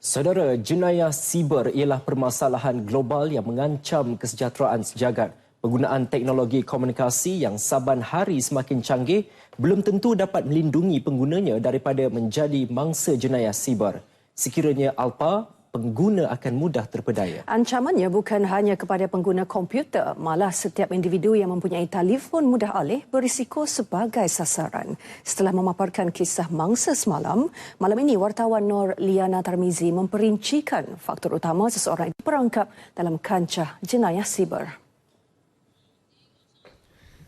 Saudara, jenayah siber ialah permasalahan global yang mengancam kesejahteraan sejagat. Penggunaan teknologi komunikasi yang saban hari semakin canggih belum tentu dapat melindungi penggunanya daripada menjadi mangsa jenayah siber. Sekiranya alpa, pengguna akan mudah terpedaya. Ancamannya bukan hanya kepada pengguna komputer, malah setiap individu yang mempunyai telefon mudah alih berisiko sebagai sasaran. Setelah memaparkan kisah mangsa semalam, malam ini wartawan Nur Liana Tarmizi memperincikan faktor utama seseorang diperangkap dalam kancah jenayah siber.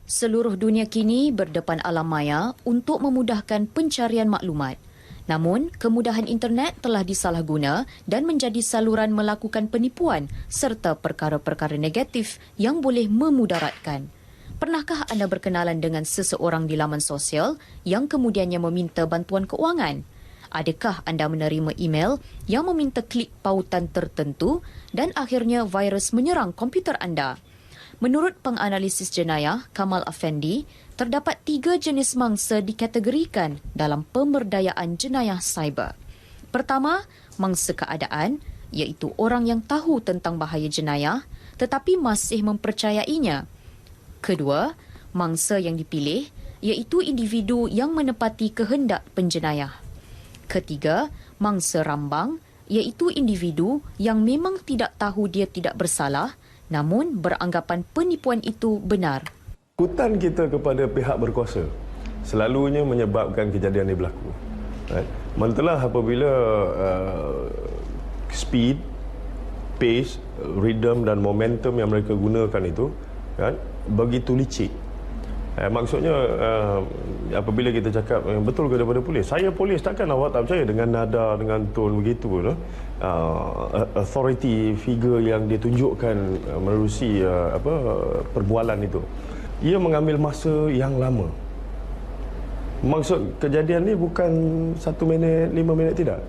Seluruh dunia kini berdepan alam maya untuk memudahkan pencarian maklumat. Namun, kemudahan internet telah disalahguna dan menjadi saluran melakukan penipuan serta perkara-perkara negatif yang boleh memudaratkan. Pernahkah anda berkenalan dengan seseorang di laman sosial yang kemudiannya meminta bantuan keuangan? Adakah anda menerima email yang meminta klik pautan tertentu dan akhirnya virus menyerang komputer anda? Menurut penganalisis jenayah Kamal Afendi, terdapat 3 jenis mangsa dikategorikan dalam pemberdayaan jenayah cyber. Pertama, mangsa keadaan, iaitu orang yang tahu tentang bahaya jenayah tetapi masih mempercayainya. Kedua, mangsa yang dipilih, iaitu individu yang menepati kehendak penjenayah. Ketiga, mangsa rambang, iaitu individu yang memang tidak tahu dia tidak bersalah namun beranggapan penipuan itu benar. Takutan kita kepada pihak berkuasa selalunya menyebabkan kejadian ini berlaku. Mantelah apabila speed, pace, rhythm dan momentum yang mereka gunakan itu begitu licik. Maksudnya apabila kita cakap betul ke daripada polis, saya polis, takkan awak tak percaya dengan nada, dengan tone begitu, authority figure yang ditunjukkan menerusi perbualan itu. Ia mengambil masa yang lama. Maksud kejadian ni bukan 1 minit, 5 minit, tidak.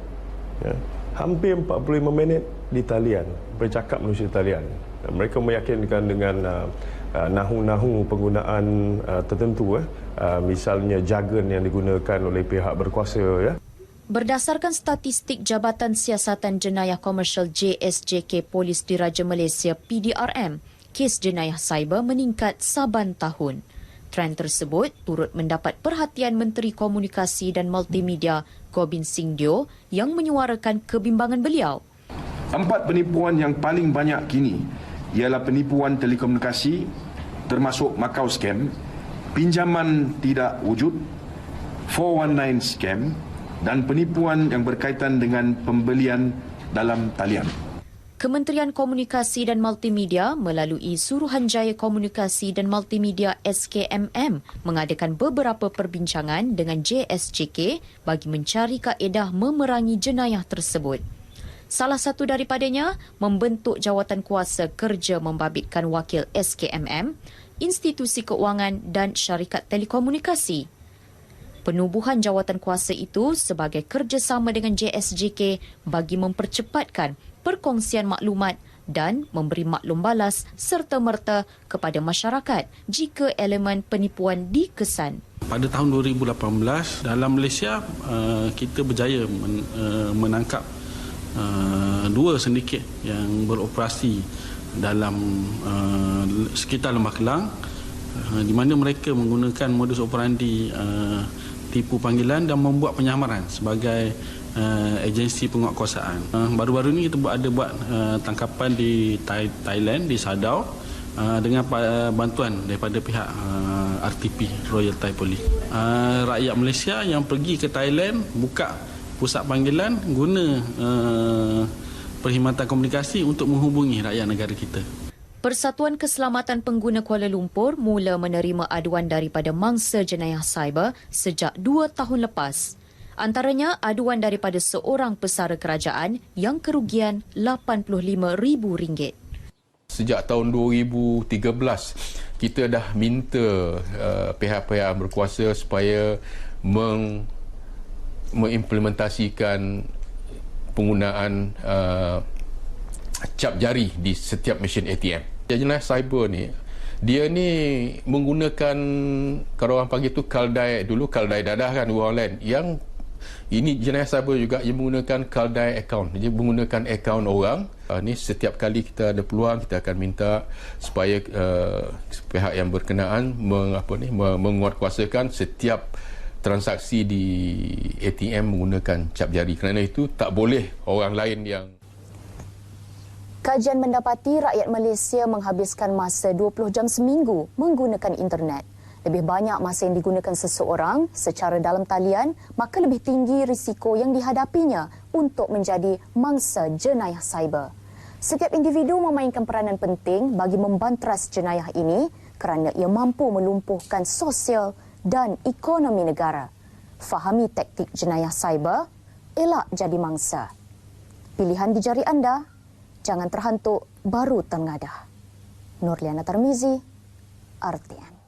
Hampir 45 minit di talian, bercakap menerusi talian. Mereka meyakinkan dengan nahu-nahu penggunaan tertentu, misalnya jargon yang digunakan oleh pihak berkuasa. Berdasarkan statistik Jabatan Siasatan Jenayah Komersial JSJK Polis Diraja Malaysia PDRM, kes jenayah cyber meningkat saban tahun. Trend tersebut turut mendapat perhatian Menteri Komunikasi dan Multimedia Gobind Singh Deo yang menyuarakan kebimbangan beliau. 4 penipuan yang paling banyak kini ialah penipuan telekomunikasi termasuk Macau scam, pinjaman tidak wujud, 419 scam dan penipuan yang berkaitan dengan pembelian dalam talian. Kementerian Komunikasi dan Multimedia melalui Suruhanjaya Komunikasi dan Multimedia SKMM mengadakan beberapa perbincangan dengan JSJK bagi mencari kaedah memerangi jenayah tersebut. Salah satu daripadanya membentuk jawatan kuasa kerja membabitkan wakil SKMM, institusi keuangan dan syarikat telekomunikasi. Penubuhan jawatan kuasa itu sebagai kerjasama dengan JSJK bagi mempercepatkan perkongsian maklumat dan memberi maklum balas serta-merta kepada masyarakat jika elemen penipuan dikesan. Pada tahun 2018, dalam Malaysia kita berjaya menangkap 2 sindiket yang beroperasi dalam sekitar Lembah Kelang, di mana mereka menggunakan modus operandi tipu panggilan dan membuat penyamaran sebagai agensi penguatkuasaan. Baru-baru ini kita ada buat tangkapan di Thailand, di Sadao, dengan bantuan daripada pihak RTP, Royal Thai Police. Rakyat Malaysia yang pergi ke Thailand buka pusat panggilan guna perkhidmatan komunikasi untuk menghubungi rakyat negara kita. Persatuan Keselamatan Pengguna Kuala Lumpur mula menerima aduan daripada mangsa jenayah cyber sejak 2 tahun lepas. Antaranya aduan daripada seorang pesara kerajaan yang kerugian RM85,000. Sejak tahun 2013, kita dah minta pihak-pihak berkuasa supaya mengimplementasikan penggunaan cap jari di setiap mesin ATM. Jenayah cyber ni, dia ni menggunakan, kalau orang panggil tu kaldai, dulu kaldai dadah kan, orang lain, yang Ini jenayah cyber juga yang menggunakan Kaldai account. Dia menggunakan akaun orang. Ni setiap kali kita ada peluang, kita akan minta supaya pihak yang berkenaan menguatkuasakan setiap transaksi di ATM menggunakan cap jari. Kerana itu tak boleh orang lain yang... Kajian mendapati rakyat Malaysia menghabiskan masa 20 jam seminggu menggunakan internet. Lebih banyak masa yang digunakan seseorang secara dalam talian, maka lebih tinggi risiko yang dihadapinya untuk menjadi mangsa jenayah cyber. Setiap individu memainkan peranan penting bagi membantras jenayah ini kerana ia mampu melumpuhkan sosial dan ekonomi negara. Fahami taktik jenayah cyber, elak jadi mangsa. Pilihan di jari anda, jangan terhantuk baru tengadah. Nurliana Tarmizi, RTM.